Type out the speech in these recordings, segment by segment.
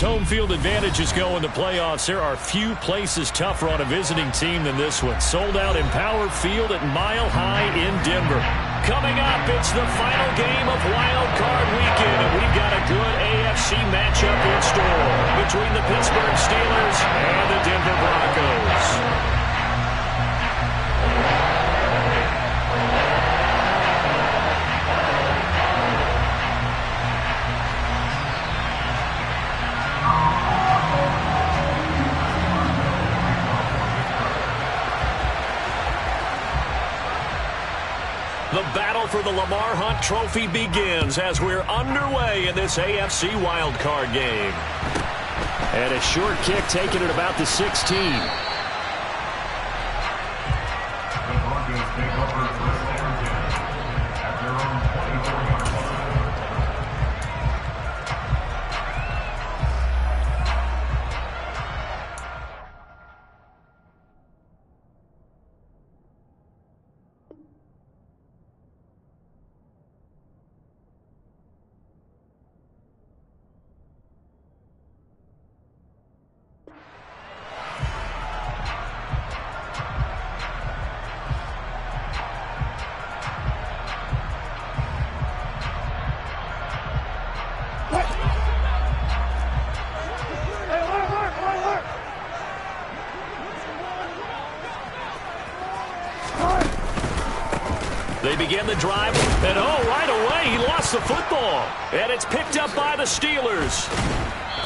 home field advantages go in the playoffs, there are few places tougher on a visiting team than this one. Sold out Empower Field at Mile High in Denver. Coming up, it's the final game of Wild Card Weekend, and we've got a good AFC matchup in store between the Pittsburgh Steelers and the Denver Broncos. The battle for the Lamar Hunt Trophy begins as we're underway in this AFC wildcard game. And a short kick taken at about the 16. They begin the drive, and right away, he lost the football. And it's picked up by the Steelers.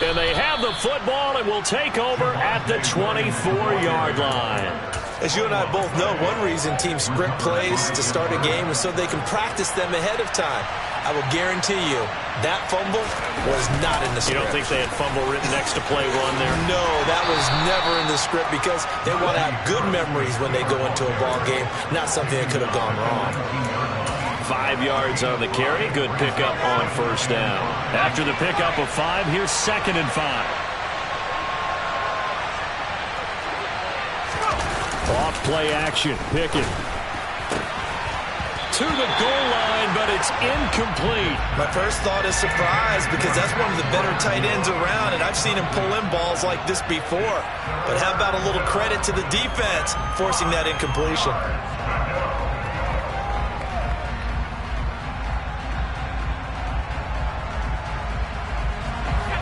And they have the football and will take over at the 24-yard line. As you and I both know, one reason teams script plays to start a game is so they can practice them ahead of time. I will guarantee you that fumble was not in the script. You don't think they had fumble written next to play run there? No, that was never in the script because they want to have good memories when they go into a ball game, not something that could have gone wrong. 5 yards on the carry. Good pickup on first down. After the pickup of 5, here's 2nd and 5. Off play action. Pickett to the goal line, but it's incomplete. My first thought is surprise because that's one of the better tight ends around, and I've seen him pull in balls like this before. But how about a little credit to the defense forcing that incompletion?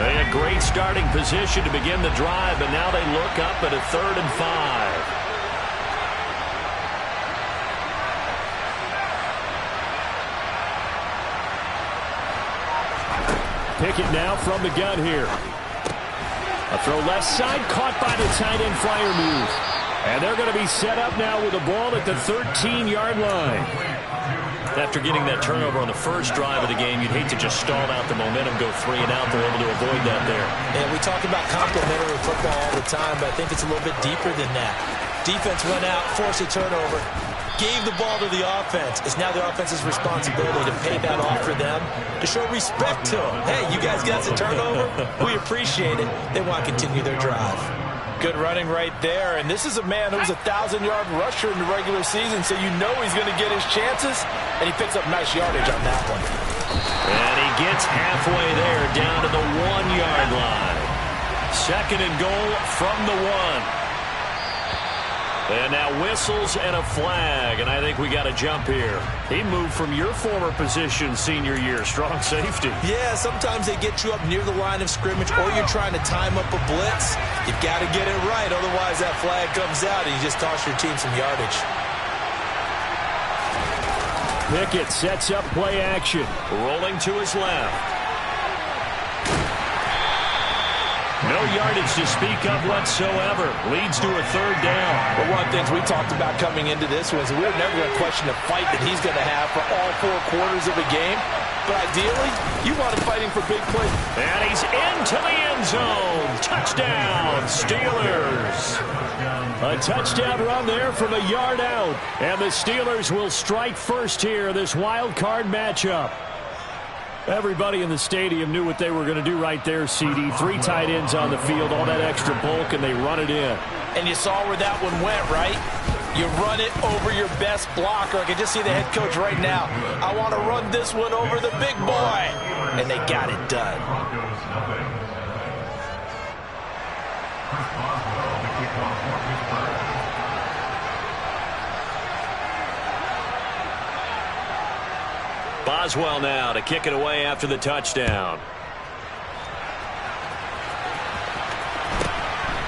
A great starting position to begin the drive, but now they look up at a 3rd and 5. Pickett now from the gun here. A throw left side, caught by the tight end flyer move. And they're going to be set up now with the ball at the 13-yard line. After getting that turnover on the first drive of the game, you'd hate to just stall out the momentum, go 3 and out. They're able to avoid that there. And we talk about complementary football all the time, but I think it's a little bit deeper than that. Defense went out, forced a turnover, gave the ball to the offense. It's now the offense's responsibility to pay that off for them, to show respect to them. Hey, you guys got the turnover? We appreciate it. They want to continue their drive. Good running right there, and this is a man who was a 1,000-yard rusher in the regular season, so you know he's going to get his chances, and he picks up nice yardage on that one. And he gets halfway there, down to the 1-yard line. 2nd and goal from the 1. And now whistles and a flag, and I think we got a jump here. He moved from your former position senior year, strong safety. Yeah, sometimes they get you up near the line of scrimmage, or you're trying to time up a blitz. You've got to get it right, otherwise that flag comes out and you just toss your team some yardage. Pickett sets up play action, rolling to his left. No yardage to speak of whatsoever. Leads to a 3rd down. Well, one of the things we talked about coming into this was we're never going to question the fight that he's going to have for all 4 quarters of a game. But ideally, you want him fighting for big plays. And he's into the end zone. Touchdown, Steelers. A touchdown run there from a yard out. And the Steelers will strike first here, this wild card matchup. Everybody in the stadium knew what they were going to do right there, CD. 3 tight ends on the field, all that extra bulk, and they run it in. And you saw where that one went, right? You run it over your best blocker. I can just see the head coach right now. I want to run this one over the big boy. And they got it done. Boswell now to kick it away after the touchdown.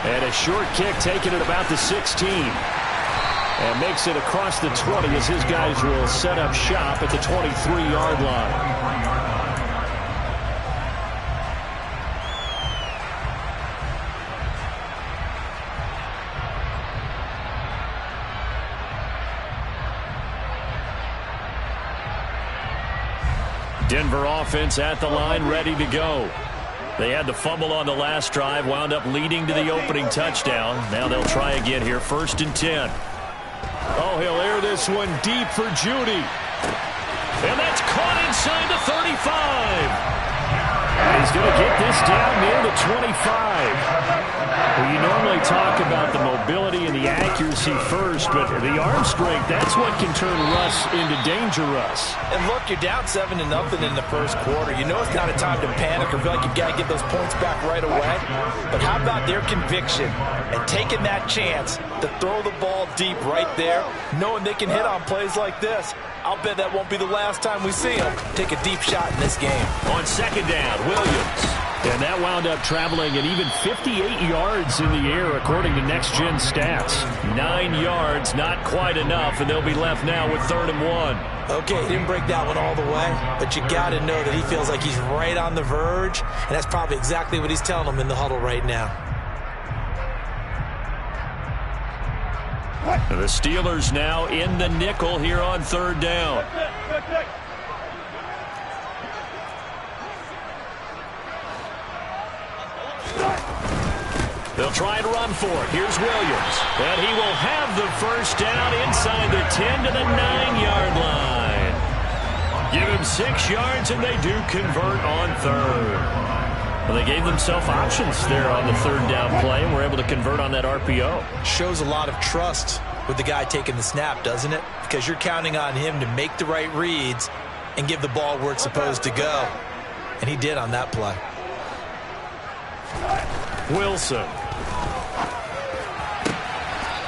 And a short kick taken at about the 16. And makes it across the 20 as his guys will set up shop at the 23-yard line. Denver offense at the line, ready to go. They had the fumble on the last drive, wound up leading to the opening touchdown. Now they'll try again here, 1st and 10. Oh, he'll air this one deep for Judy. And that's caught inside the 35. And he's going to get this down near the 25. Well, you normally talk about the mobility and the accuracy first, but the arm strength, that's what can turn Russ into danger Russ. And look, you're down 7-0 in the first quarter. You know it's not a time to panic or feel like you've got to get those points back right away. But how about their conviction and taking that chance to throw the ball deep right there, knowing they can hit on plays like this? I'll bet that won't be the last time we see them take a deep shot in this game. On 2nd down, Williams. And that wound up traveling an even 58 yards in the air, according to Next Gen Stats. 9 yards, not quite enough, and they'll be left now with 3rd and 1. Okay, he didn't break that one all the way, but you got to know that he feels like he's right on the verge, and that's probably exactly what he's telling them in the huddle right now. The Steelers now in the nickel here on 3rd down. They'll try and run for it. Here's Williams. And he will have the first down inside the 10 to the 9-yard line. Give him 6 yards, and they do convert on 3rd. Well, they gave themselves options there on the 3rd down play, and were able to convert on that RPO. Shows a lot of trust with the guy taking the snap, doesn't it? Because you're counting on him to make the right reads and give the ball where it's supposed to go. And he did on that play. Wilson.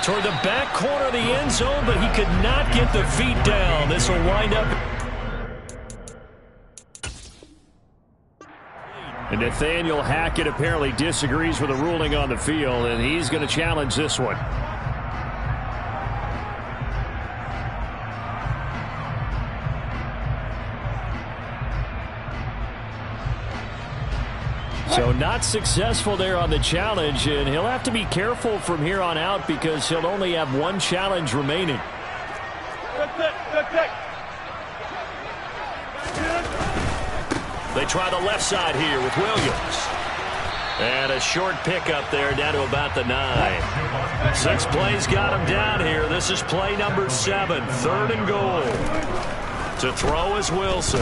Toward the back corner of the end zone, but he could not get the feet down. This will wind up. And Nathaniel Hackett apparently disagrees with the ruling on the field, and he's going to challenge this one. So not successful there on the challenge, and he'll have to be careful from here on out because he'll only have one challenge remaining. They try the left side here with Williams. And a short pickup there down to about the 9. 6 plays got him down here. This is play number 7, 3rd and goal. To throw is Wilson.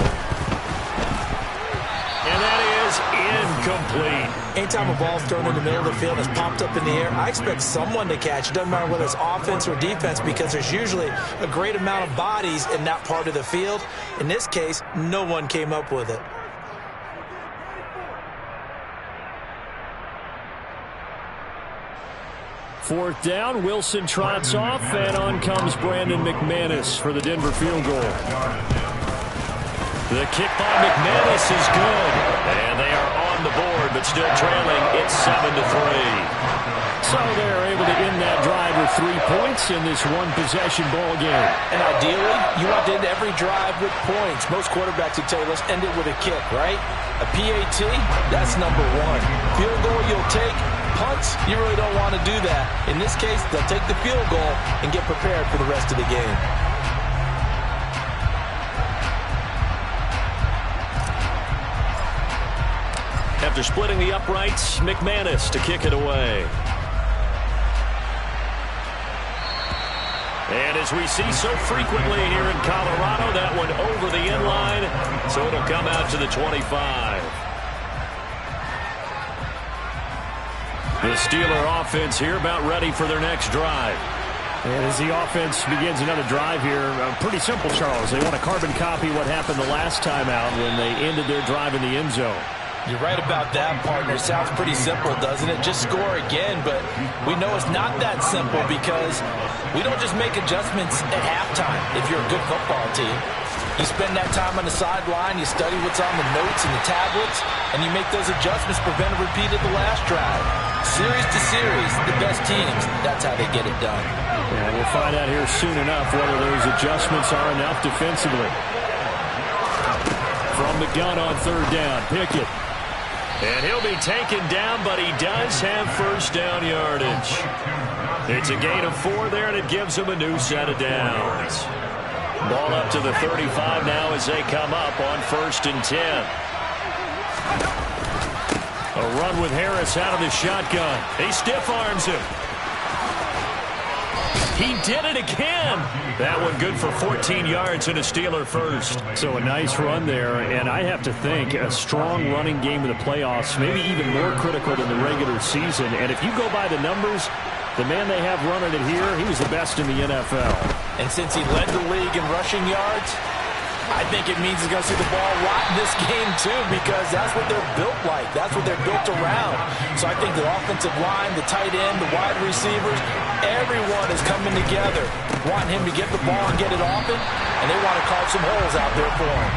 And that is incomplete. Anytime a ball's thrown in the middle of the field and it's popped up in the air, I expect someone to catch. It doesn't matter whether it's offense or defense because there's usually a great amount of bodies in that part of the field. In this case, no one came up with it. Fourth down, Wilson trots off, and on comes Brandon McManus for the Denver field goal. The kick by McManus is good, and they are on the board, but still trailing. It's 7-3. So they're able to end that drive with 3 points in this one-possession ball game. And ideally, you want to end every drive with points. Most quarterbacks would tell you, let's end it with a kick, right? A PAT, that's number 1. Field goal you'll take. Punts, you really don't want to do that. In this case, they'll take the field goal and get prepared for the rest of the game. After splitting the uprights, McManus to kick it away. And as we see so frequently here in Colorado, that one over the end line, so it'll come out to the 25. The Steeler offense here about ready for their next drive. And as the offense begins another drive here, pretty simple, Charles. They want to carbon copy what happened the last time out when they ended their drive in the end zone. You're right about that, partner. It sounds pretty simple, doesn't it? Just score again, but we know it's not that simple because we don't just make adjustments at halftime if you're a good football team. You spend that time on the sideline, you study what's on the notes and the tablets, and you make those adjustments to prevent a repeat of the last drive. Series to series, the best teams, that's how they get it done. And we'll find out here soon enough whether those adjustments are enough defensively. From the gun on third down, Pickett. And he'll be taken down, but he does have first down yardage. It's a gain of 4 there, and it gives him a new set of downs. Ball up to the 35 now as they come up on 1st and 10. A run with Harris out of the shotgun. He stiff arms him. He did it again. That one good for 14 yards and a Steeler first. So a nice run there, and I have to think a strong running game in the playoffs, maybe even more critical than the regular season. And if you go by the numbers, the man they have running it here, he was the best in the NFL. And since he led the league in rushing yards, I think it means he's going to see the ball a lot in this game, too, because that's what they're built like. That's what they're built around. So I think the offensive line, the tight end, the wide receivers, everyone is coming together, wanting him to get the ball and get it often, and they want to carve some holes out there for him.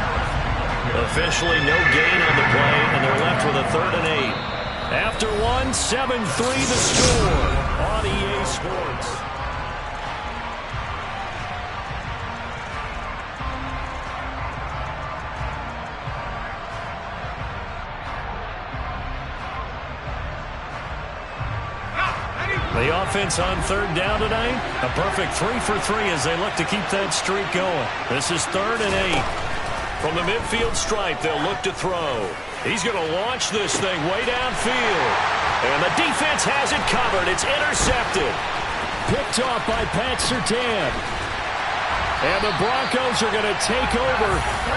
Officially no gain on the play, and they're left with a 3rd and 8. After 1, 7-3 the score on EA Sports. The offense on 3rd down tonight, a perfect 3 for 3 as they look to keep that streak going. This is 3rd and 8. From the midfield stripe, they'll look to throw. He's going to launch this thing way downfield. And the defense has it covered. It's intercepted. Picked off by Pat Surtain. And the Broncos are going to take over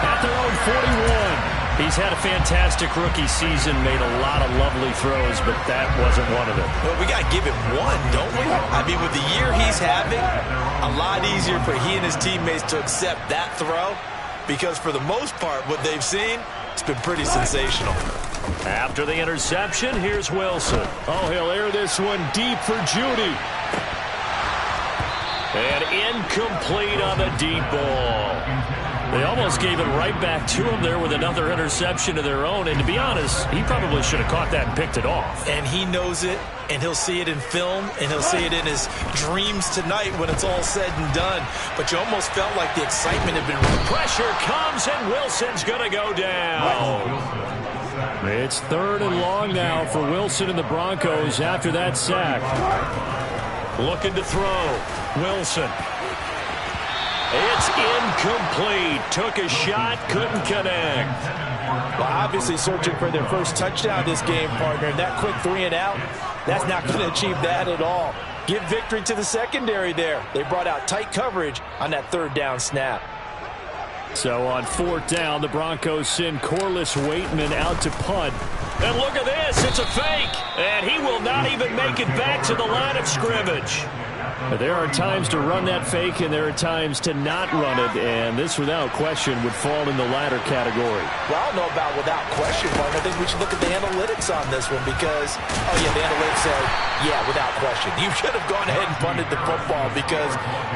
at their own 41. He's had a fantastic rookie season, made a lot of lovely throws, but that wasn't one of them. Well, we got to give him one, don't we? I mean, with the year he's having, a lot easier for he and his teammates to accept that throw, because for the most part, what they've seen, it's been pretty sensational. After the interception, here's Wilson. Oh, he'll air this one deep for Judy. And incomplete on the deep ball. They almost gave it right back to him there with another interception of their own. And to be honest, he probably should have caught that and picked it off. And he knows it, and he'll see it in film, and he'll see it in his dreams tonight when it's all said and done. But you almost felt like the excitement had been... Pressure comes, and Wilson's going to go down. It's 3rd and long now for Wilson and the Broncos after that sack. Looking to throw. Wilson. It's incomplete. Took a shot, couldn't connect. Well, obviously searching for their first touchdown this game, partner. And that quick 3 and out, that's not going to achieve that at all. Give victory to the secondary there. They brought out tight coverage on that 3rd down snap. So on 4th down, the Broncos send Corliss Waitman out to punt. And look at this, it's a fake. And he will not even make it back to the line of scrimmage. There are times to run that fake, and there are times to not run it, and this, without question, would fall in the latter category. Well, I don't know about without question, but I think we should look at the analytics on this one because, oh, yeah, the analytics say, yeah, without question. You should have gone ahead and punted the football because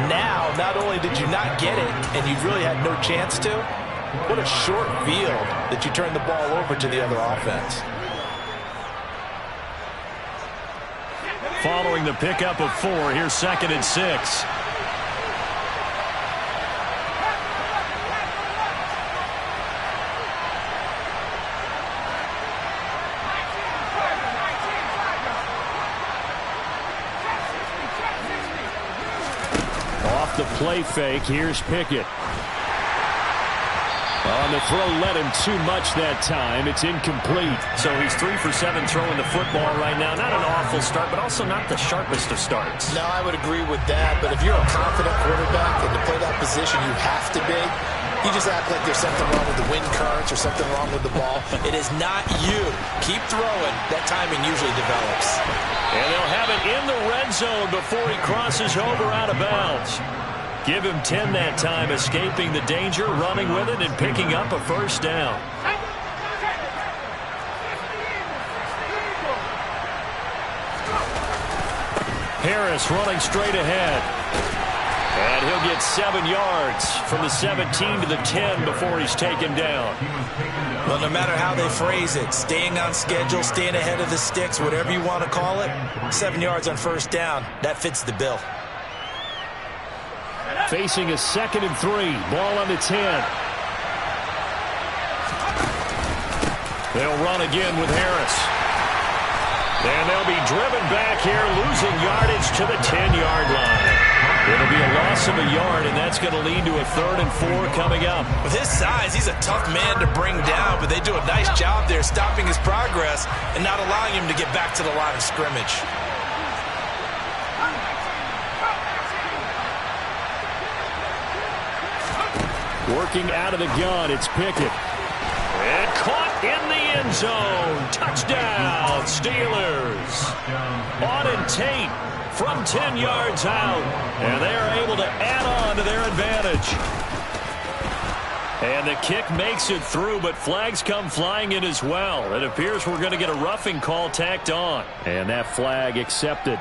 now, not only did you not get it, and you really had no chance to, what a short field that you turned the ball over to the other offense. Following the pickup of 4, here's 2nd and 6. Off the play fake, here's Pickett. On the throw, led him too much that time. It's incomplete. So he's 3 for 7 throwing the football right now. Not an awful start, but also not the sharpest of starts. No, I would agree with that. But if you're a confident quarterback and to play that position, you have to be. You just act like there's something wrong with the wind currents or something wrong with the ball. It is not you. Keep throwing. That timing usually develops. And they'll have it in the red zone before he crosses over out of bounds. Give him 10 that time, escaping the danger, running with it, and picking up a first down. Harris running straight ahead. And he'll get 7 yards from the 17 to the 10 before he's taken down. Well, no matter how they phrase it, staying on schedule, staying ahead of the sticks, whatever you want to call it, 7 yards on first down, that fits the bill. Facing a 2nd and 3. Ball on the 10. They'll run again with Harris. And they'll be driven back here, losing yardage to the 10-yard line. It'll be a loss of a yard, and that's going to lead to a 3rd and 4 coming up. With his size, he's a tough man to bring down, but they do a nice job there stopping his progress and not allowing him to get back to the line of scrimmage. Working out of the gun, it's Pickett. And caught in the end zone. Touchdown, Steelers. Auden Tate from 10 yards out. And they are able to add on to their advantage. And the kick makes it through, but flags come flying in as well. It appears we're going to get a roughing call tacked on. And that flag accepted.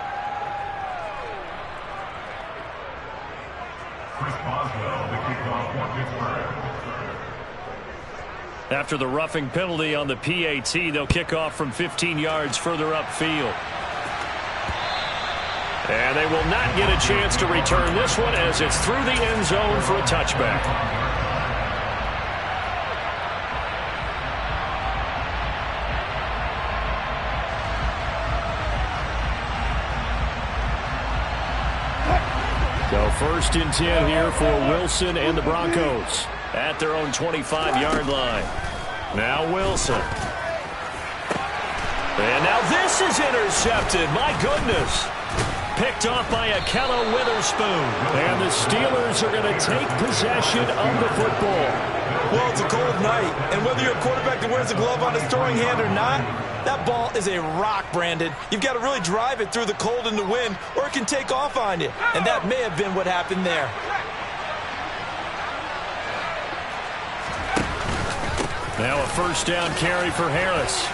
After the roughing penalty on the PAT, they'll kick off from 15 yards further upfield. And they will not get a chance to return this one as it's through the end zone for a touchback. So 1st and 10 here for Wilson and the Broncos at their own 25-yard line. Now Wilson. And now this is intercepted. My goodness. Picked off by Akello Witherspoon. And the Steelers are going to take possession of the football. Well, it's a cold night, and whether you're a quarterback that wears a glove on his throwing hand or not, that ball is a rock, Brandon. You've got to really drive it through the cold and the wind, or it can take off on you. And that may have been what happened there. Now a 1st down carry for Harris.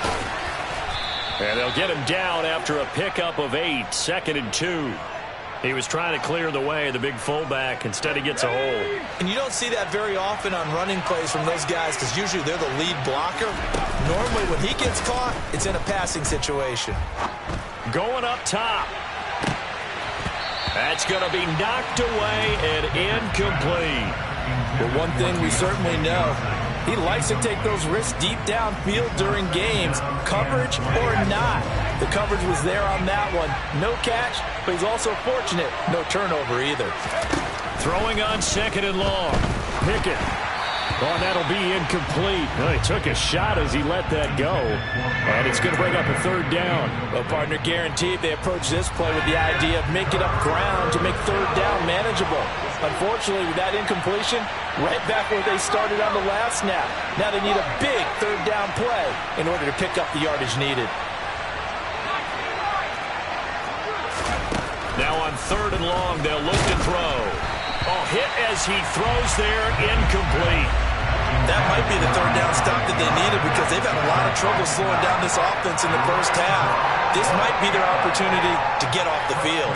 And they'll get him down after a pickup of 8, 2nd and 2. He was trying to clear the way, the big fullback. Instead, he gets a hole. And you don't see that very often on running plays from those guys because usually they're the lead blocker. Normally, when he gets caught, it's in a passing situation. Going up top. That's going to be knocked away and incomplete. But one thing we certainly know, he likes to take those risks deep downfield during games, coverage or not. The coverage was there on that one. No catch, but he's also fortunate. No turnover either. Throwing on 2nd and long. Pickett. Oh, that'll be incomplete. Well, he took a shot as he let that go. And it's going to bring up a 3rd down. Well, partner, guaranteed they approach this play with the idea of making up ground to make 3rd down manageable. Unfortunately, with that incompletion, right back where they started on the last snap. Now they need a big 3rd down play in order to pick up the yardage needed. Now on 3rd and long, they'll look to throw. Oh, hit as he throws there, incomplete. That might be the 3rd down stop that they needed because they've had a lot of trouble slowing down this offense in the first half. This might be their opportunity to get off the field.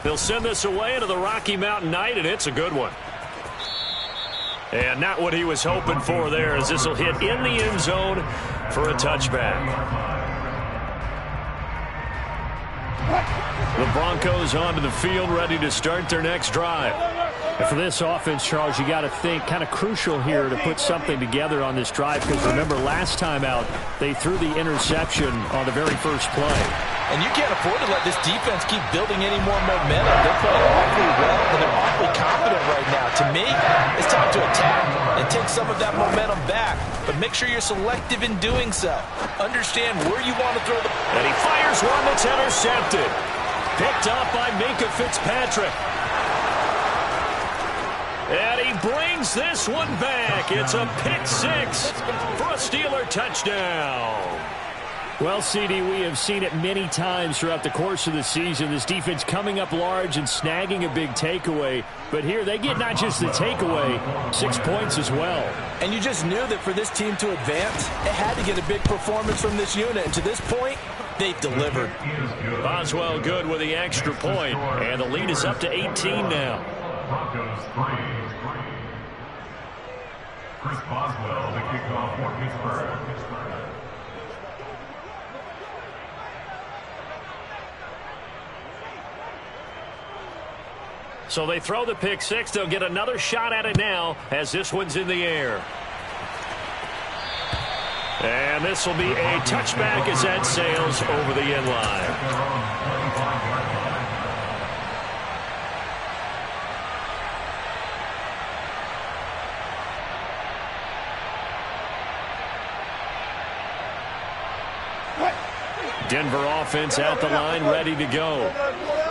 They'll send this away into the Rocky Mountain night, and it's a good one. And not what he was hoping for there, as this will hit in the end zone for a touchback. The Broncos onto the field, ready to start their next drive. And for this offense, Charles, you got to think kind of crucial here to put something together on this drive, because remember last time out they threw the interception on the very first play. And you can't afford to let this defense keep building any more momentum. They're playing awfully well, and they're awfully confident right now. To me, it's time to attack and take some of that momentum back. But make sure you're selective in doing so. Understand where you want to throw the... And he fires one that's intercepted. Picked up by Minkah Fitzpatrick. And he brings this one back. It's a pick 6 for a Steeler touchdown. Well, CD, we have seen it many times throughout the course of the season. This defense coming up large and snagging a big takeaway. But here they get not just the takeaway, 6 points as well. And you just knew that for this team to advance, it had to get a big performance from this unit. And to this point, they've delivered. Boswell good with the extra point, and the lead is up to 18 now. Broncos 3. Chris Boswell, the kickoff for Pittsburgh. So they throw the pick six. They'll get another shot at it now as this one's in the air. And this will be a touchback as that sails over the end line. Denver offense at the line, ready to go.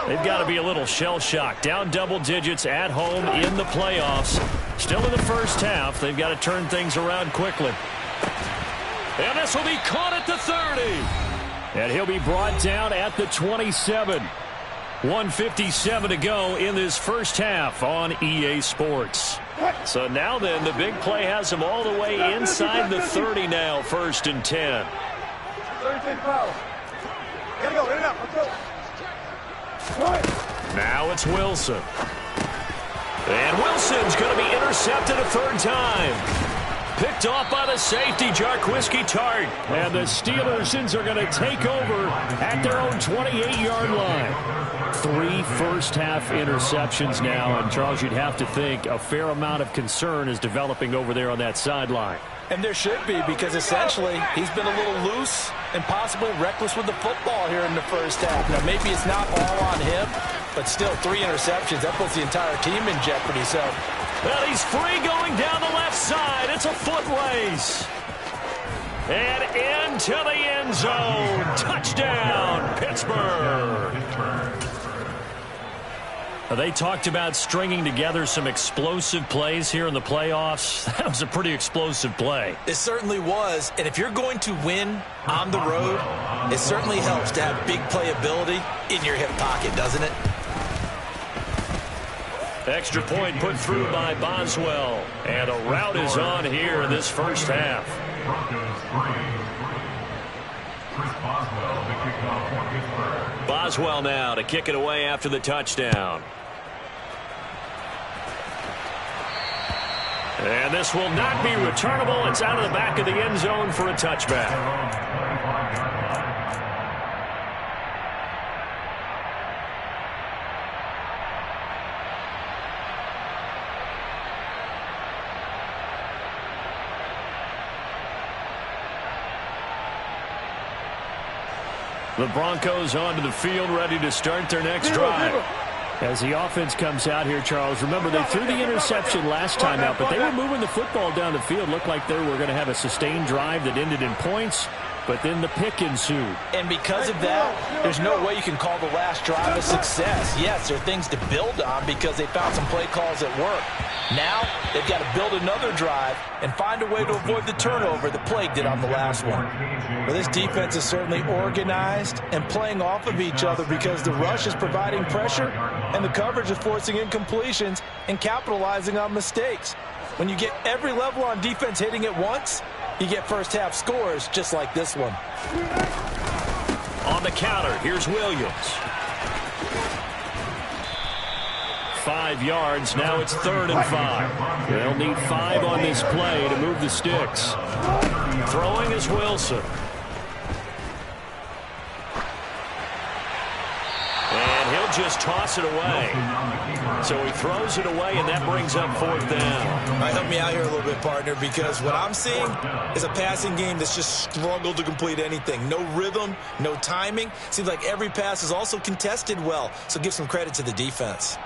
They've got to be a little shell-shocked. Down double digits at home in the playoffs. Still in the first half. They've got to turn things around quickly. And this will be caught at the 30. And he'll be brought down at the 27. 1:57 to go in this first half on EA Sports. So now then, the big play has them all the way inside the 30 now, 1st and 10. Now it's Wilson. And Wilson's going to be intercepted a third time. Picked off by the safety, Jarquiski Tart. And the Steelersons are going to take over at their own 28-yard line. 3 first-half interceptions now. And, Charles, you'd have to think a fair amount of concern is developing over there on that sideline. And there should be, because essentially he's been a little loose and possibly reckless with the football here in the first half. Now, maybe it's not all on him, but still 3 interceptions. That puts the entire team in jeopardy. So, well, he's free going down the left side. It's a foot race. And into the end zone. Touchdown, Pittsburgh. They talked about stringing together some explosive plays here in the playoffs. That was a pretty explosive play. It certainly was. And if you're going to win on the road, it certainly helps to have big playability in your hip pocket, doesn't it? Extra point put through by Boswell. And a rout is on here in this first half. Chris Boswell, the kickoff for Pittsburgh. Boswell now to kick it away after the touchdown. And this will not be returnable. It's out of the back of the end zone for a touchback. The Broncos onto the field, ready to start their next drive. As the offense comes out here, Charles, remember they threw the interception last time out, but they were moving the football down the field. Looked like they were going to have a sustained drive that ended in points, but then the pick ensued. And because of that, there's no way you can call the last drive a success. Yes, there are things to build on because they found some play calls that work. Now, they've got to build another drive and find a way to avoid the turnover the Plague did on the last one. Well, this defense is certainly organized and playing off of each other because the rush is providing pressure and the coverage is forcing incompletions and capitalizing on mistakes. When you get every level on defense hitting at once, you get first-half scores just like this one. On the counter, here's Williams. 5 yards. Now it's 3rd and 5. They'll need 5 on this play to move the sticks. Throwing is Wilson. And he'll just toss it away. So he throws it away, and that brings up 4th down. All right, help me out here a little bit, partner, because what I'm seeing is a passing game that's just struggled to complete anything. No rhythm, no timing. Seems like every pass is also contested well, so give some credit to the defense.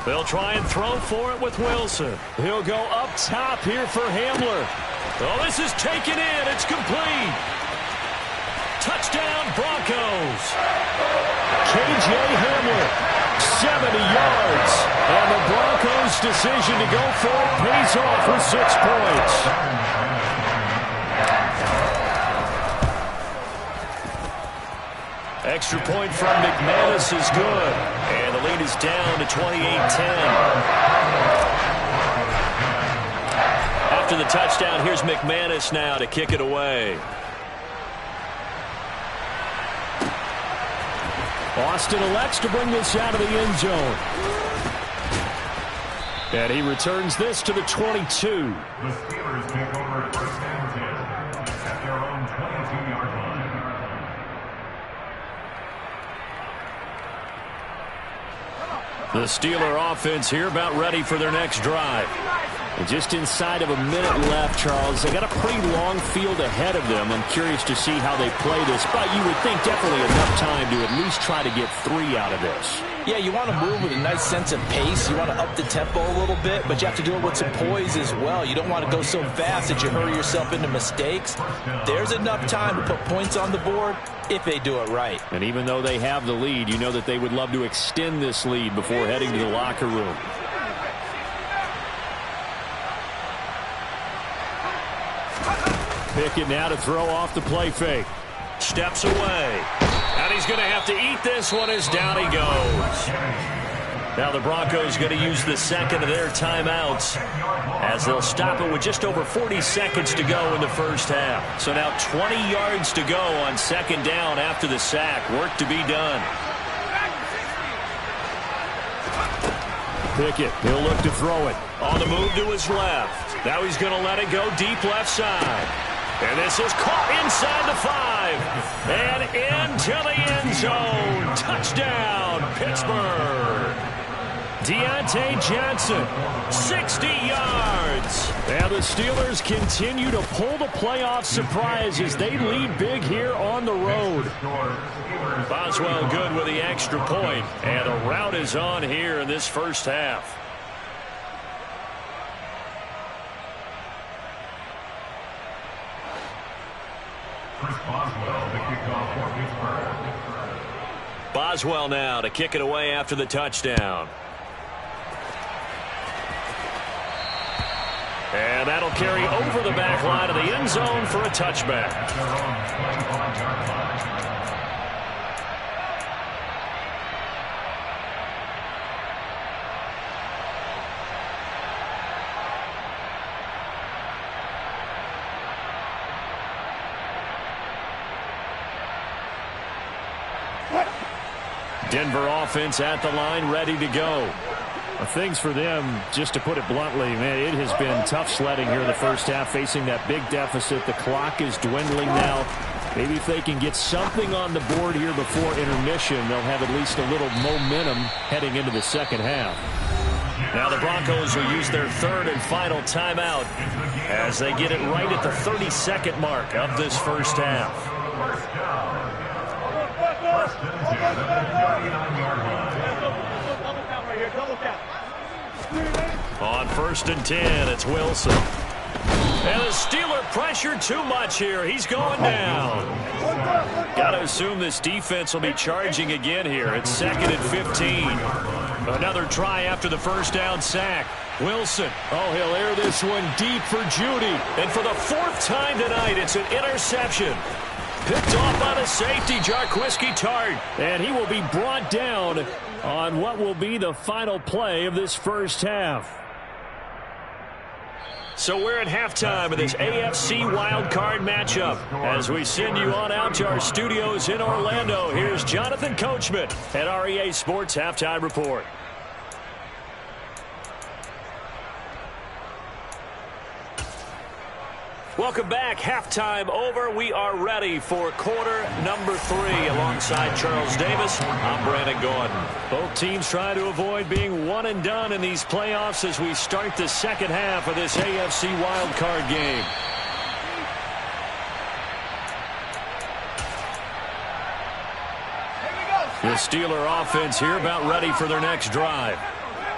They'll try and throw for it with Wilson. He'll go up top here for Hamler. Oh, this is taken in. It's complete. Touchdown. K.J. Hamler, 70 yards. And the Broncos' decision to go for it pays off with 6 points. Extra point from McManus is good. And the lead is down to 28-10. After the touchdown, here's McManus now to kick it away. Austin elects to bring this out of the end zone. And he returns this to the 22. The Steelers take over at first and 10 at their own 22-yard line. The Steeler offense here about ready for their next drive. And just inside of a minute left, Charles. They got a pretty long field ahead of them. I'm curious to see how they play this, but you would think definitely enough time to at least try to get 3 out of this. Yeah, you want to move with a nice sense of pace. You want to up the tempo a little bit, but you have to do it with some poise as well. You don't want to go so fast that you hurry yourself into mistakes. There's enough time to put points on the board if they do it right. And even though they have the lead, you know that they would love to extend this lead before heading to the locker room. Pickett now to throw off the play fake. Steps away. And he's going to have to eat this one as down he goes. Now the Broncos going to use the second of their timeouts as they'll stop it with just over 40 seconds to go in the first half. So now 20 yards to go on second down after the sack. Work to be done. Pickett, he'll look to throw it. On the move to his left. Now he's going to let it go deep left side. And this is caught inside the 5. And into the end zone. Touchdown, Pittsburgh. Deontay Johnson, 60 yards. And the Steelers continue to pull the playoff surprise as they lead big here on the road. Boswell good with the extra point. And the rout is on here in this first half. Boswell now to kick it away after the touchdown. And that'll carry over the back line of the end zone for a touchback. Denver offense at the line, ready to go. Things for them, just to put it bluntly, man, it has been tough sledding here in the first half, facing that big deficit. The clock is dwindling now. Maybe if they can get something on the board here before intermission, they'll have at least a little momentum heading into the second half. Now the Broncos will use their third and final timeout as they get it right at the 32nd mark of this first half. On 1st and 10, it's Wilson. And the Steeler pressure too much here. He's going down. Got to assume this defense will be charging again here. It's 2nd and 15. Another try after the first down sack. Wilson. Oh, he'll air this one deep for Judy. And for the 4th time tonight, it's an interception. Picked off by the safety, Jarquiski Tart. And he will be brought down on what will be the final play of this first half. So we're at halftime of this AFC wildcard matchup. As we send you on out to our studios in Orlando, here's Jonathan Coachman at REA Sports Halftime Report. Welcome back. Halftime over. We are ready for quarter number 3 alongside Charles Davis. I'm Brandon Gordon. Both teams try to avoid being one and done in these playoffs as we start the second half of this AFC wildcard game. The Steeler offense here about ready for their next drive.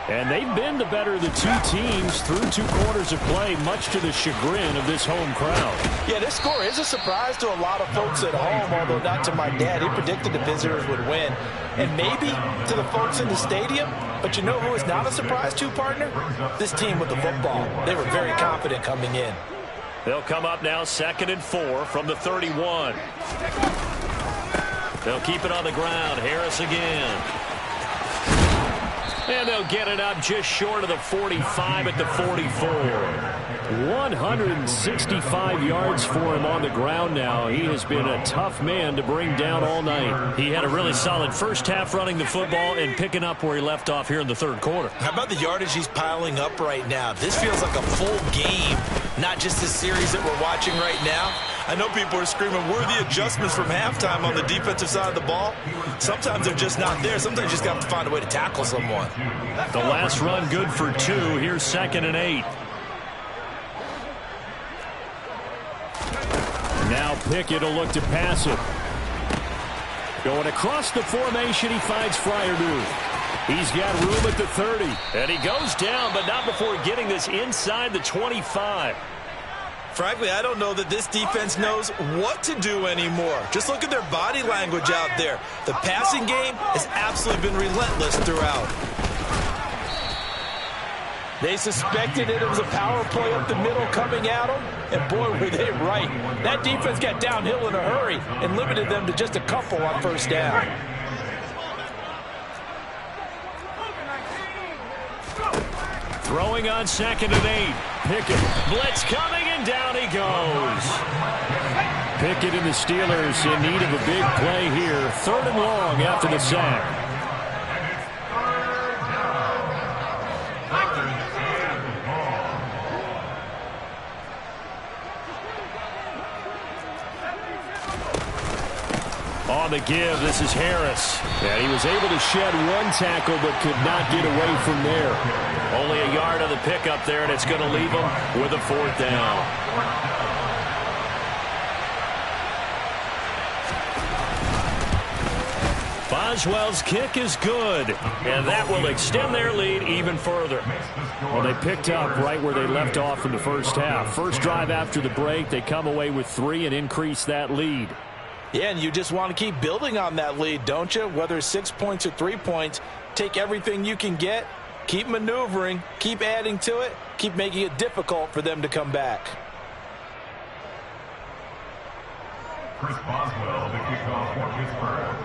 And they've been the better of the two teams through 2 quarters of play, much to the chagrin of this home crowd. Yeah, this score is a surprise to a lot of folks at home, although not to my dad. He predicted the visitors would win. And maybe to the folks in the stadium. But you know who is not a surprise to, partner? This team with the football. They were very confident coming in. They'll come up now 2nd and 4 from the 31. They'll keep it on the ground. Harris again. And they'll get it up just short of the 45 at the 44. 165 yards for him on the ground now. He has been a tough man to bring down all night. He had a really solid first half running the football and picking up where he left off here in the 3rd quarter. How about the yardage he's piling up right now? This feels like a full game, not just the series that we're watching right now. I know people are screaming, where are the adjustments from halftime on the defensive side of the ball? Sometimes they're just not there. Sometimes you just have to find a way to tackle someone. The last run good for 2. Here's 2nd and 8. Now Pickett will look to pass it. Going across the formation, he finds Fryermuth. He's got room at the 30. And he goes down, but not before getting this inside the 25. Frankly, I don't know that this defense knows what to do anymore. Just look at their body language out there. The passing game has absolutely been relentless throughout. They suspected it was a power play up the middle coming at them, and boy, were they right. That defense got downhill in a hurry and limited them to just a couple on first down. Throwing on 2nd and 8. Pickett. Blitz coming, and down he goes. Pickett and the Steelers in need of a big play here. 3rd and long after the sack. On the give, this is Harris. And he was able to shed 1 tackle but could not get away from there. Only a yard on the pickup there, and it's going to leave him with a 4th down. Boswell's kick is good, and that will extend their lead even further. Well, they picked up right where they left off in the first half. First drive after the break, they come away with 3 and increase that lead. Yeah, and you just want to keep building on that lead, don't you? Whether it's 6 points or 3 points, take everything you can get, keep maneuvering, keep adding to it, keep making it difficult for them to come back. Chris Boswell, the kickoff for Pittsburgh.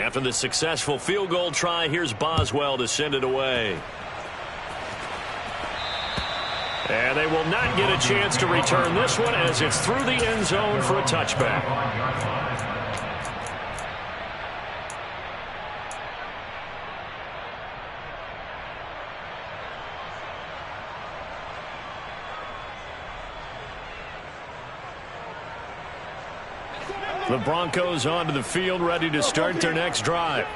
After the successful field goal try, here's Boswell to send it away. And they will not get a chance to return this one as it's through the end zone for a touchback. The Broncos onto the field, ready to start their next drive.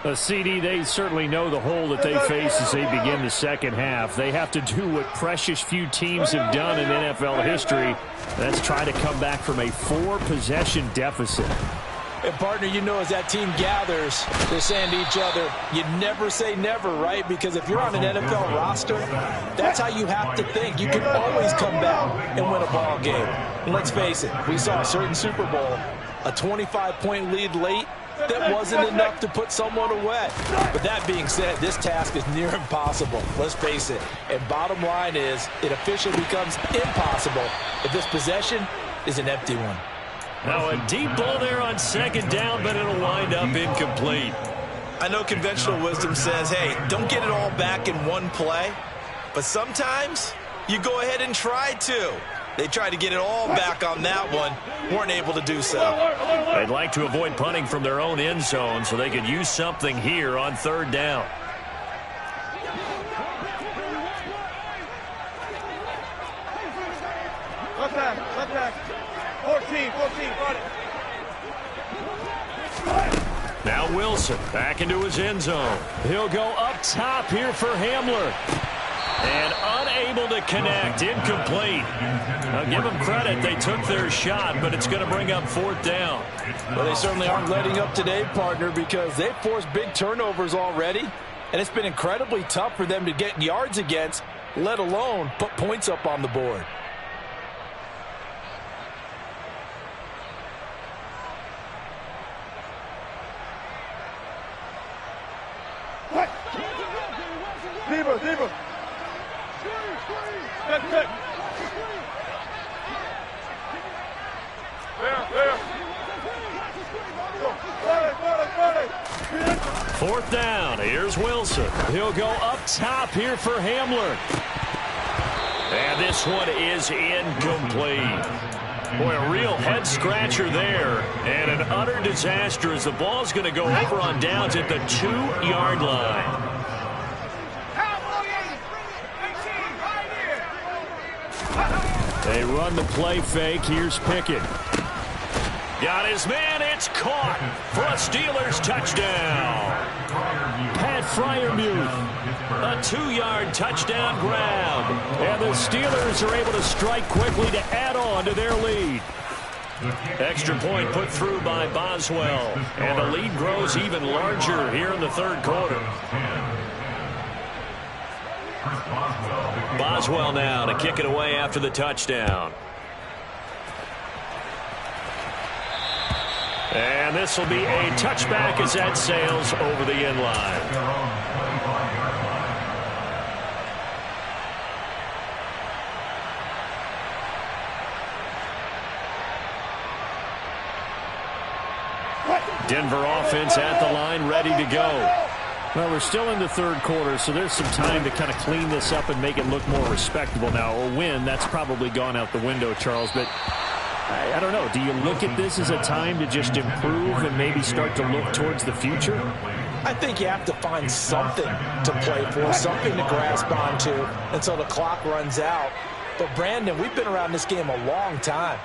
A CD, they certainly know the hole that they face as they begin the second half. They have to do what precious few teams have done in NFL history. That's try to come back from a 4-possession deficit. And, partner, you know as that team gathers, they're saying to each other, you never say never, right? Because if you're on an NFL roster, that's how you have to think. You can always come back and win a ball game. And let's face it, we saw a certain Super Bowl, a 25-point lead late, that wasn't enough to put someone away. But that being said, this task is near impossible. Let's face it. And bottom line is, it officially becomes impossible if this possession is an empty one. Now a deep ball there on 2nd down, but it'll wind up incomplete. I know conventional wisdom says, hey, don't get it all back in one play. But sometimes you go ahead and try to. They tried to get it all back on that one. Weren't able to do so. They'd like to avoid punting from their own end zone so they could use something here on 3rd down. Left back. 14, got it. Now Wilson back into his end zone. He'll go up top here for Hamler. And unable to connect. Incomplete. Now, give them credit. They took their shot, but it's going to bring up 4th down. Well, they certainly aren't letting up today, partner, because they've forced big turnovers already, and it's been incredibly tough for them to get yards against, let alone put points up on the board. Deeper. Check. There. 4th down. Here's Wilson. He'll go up top here for Hamler. And this one is incomplete. Boy, a real head-scratcher there. And an utter disaster as the ball's going to go over on downs at the 2-yard line. They run the play fake. Here's Pickett. Got his man. It's caught for a Steelers touchdown. Pat Freiermuth. A 2-yard touchdown grab. And the Steelers are able to strike quickly to add on to their lead. Extra point put through by Boswell. And the lead grows even larger here in the 3rd quarter. Boswell now to kick it away after the touchdown. And this will be a touchback as that sails over the end line. Denver offense at the line, ready to go. Well, we're still in the 3rd quarter, so there's some time to kind of clean this up and make it look more respectable. Now, a win, that's probably gone out the window, Charles, but I don't know. Do you look at this as a time to just improve and maybe start to look towards the future? I think you have to find something to play for, something to grasp onto until the clock runs out. But, Brandon, we've been around this game a long time.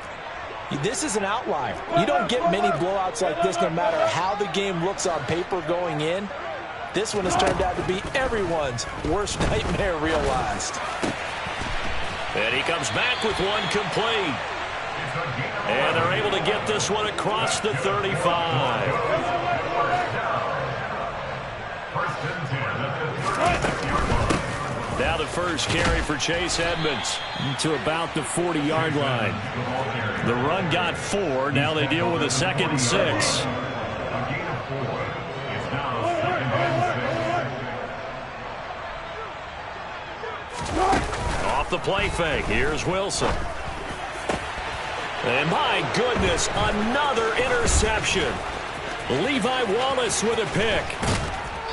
This is an outlier. You don't get many blowouts like this no matter how the game looks on paper going in. This one has turned out to be everyone's worst nightmare realized. And he comes back with one complete. And they're able to get this one across the 35. Now the first carry for Chase Edmonds to about the 40-yard line. The run got 4. Now they deal with a 2nd and 6. Off the play fake. Here's Wilson. And my goodness, another interception. Levi Wallace with a pick.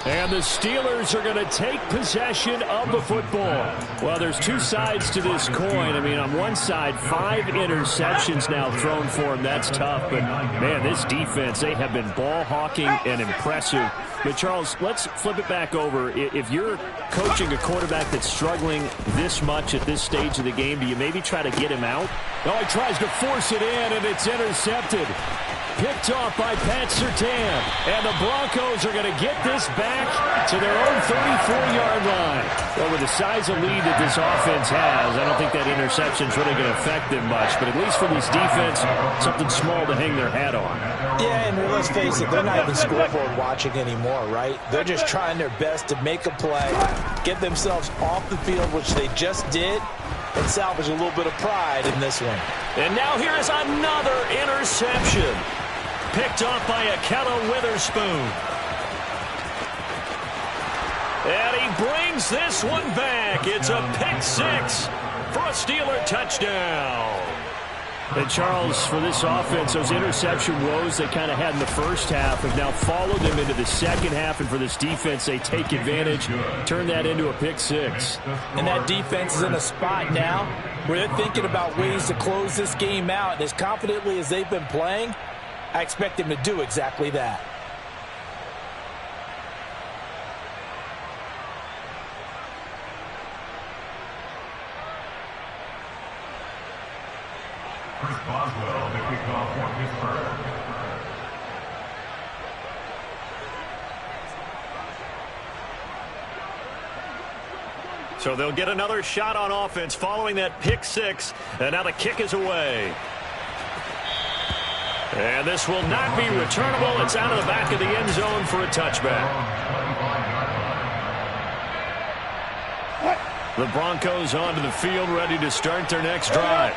And the Steelers are going to take possession of the football. Well, there's two sides to this coin. I mean, on one side, 5 interceptions now thrown for him. That's tough. But, man, this defense, they have been ball hawking and impressive. But, Charles, let's flip it back over. If you're coaching a quarterback that's struggling this much at this stage of the game, do you maybe try to get him out? Oh, he tries to force it in, and it's intercepted. Picked off by Pat Surtain. And the Broncos are going to get this back to their own 34-yard line. Well, with the size of lead that this offense has, I don't think that interception's really going to affect them much. But at least for this defense, something small to hang their hat on. Yeah, and let's face it, they're not even scoreboard watching anymore, right? They're just trying their best to make a play, get themselves off the field, which they just did, and salvage a little bit of pride in this one. And now here is another interception. Picked off by Akella Witherspoon. And he brings this one back. It's a pick 6 for a Steeler touchdown. And, Charles, for this offense, those interception woes they kind of had in the first half have now followed them into the second half. And for this defense, they take advantage, turn that into a pick 6. And that defense is in a spot now where they're thinking about ways to close this game out. And as confidently as they've been playing, I expect them to do exactly that. Chris Boswell, the kickoff for Pittsburgh. So they'll get another shot on offense following that pick six. And now the kick is away. And this will not be returnable. It's out of the back of the end zone for a touchback. The Broncos onto the field, ready to start their next drive.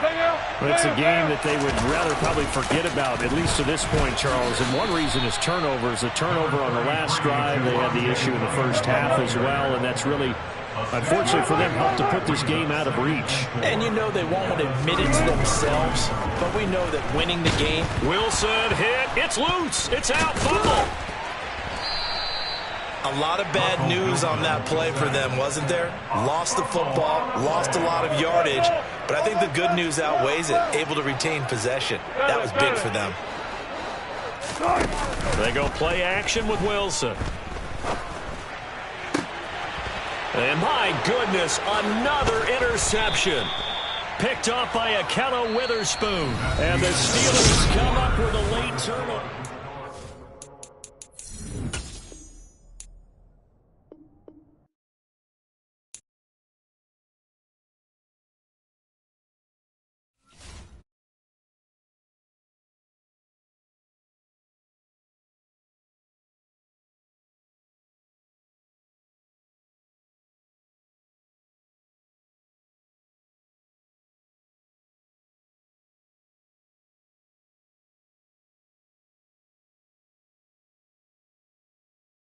It's a game that they would rather probably forget about, at least to this point, Charles. And one reason is turnovers. A turnover on the last drive. They had the issue in the first half as well, and that's really, unfortunately for them, helped to put this game out of reach. And you know they won't admit it to themselves, but we know that winning the game. Wilson hit. It's loose. It's out. Fumble. A lot of bad news on that play for them, wasn't there? Lost the football, lost a lot of yardage, but I think the good news outweighs it. Able to retain possession. That was big for them. They go play action with Wilson. And my goodness, another interception. Picked off by Akello Witherspoon. And the Steelers come up with a late turnover.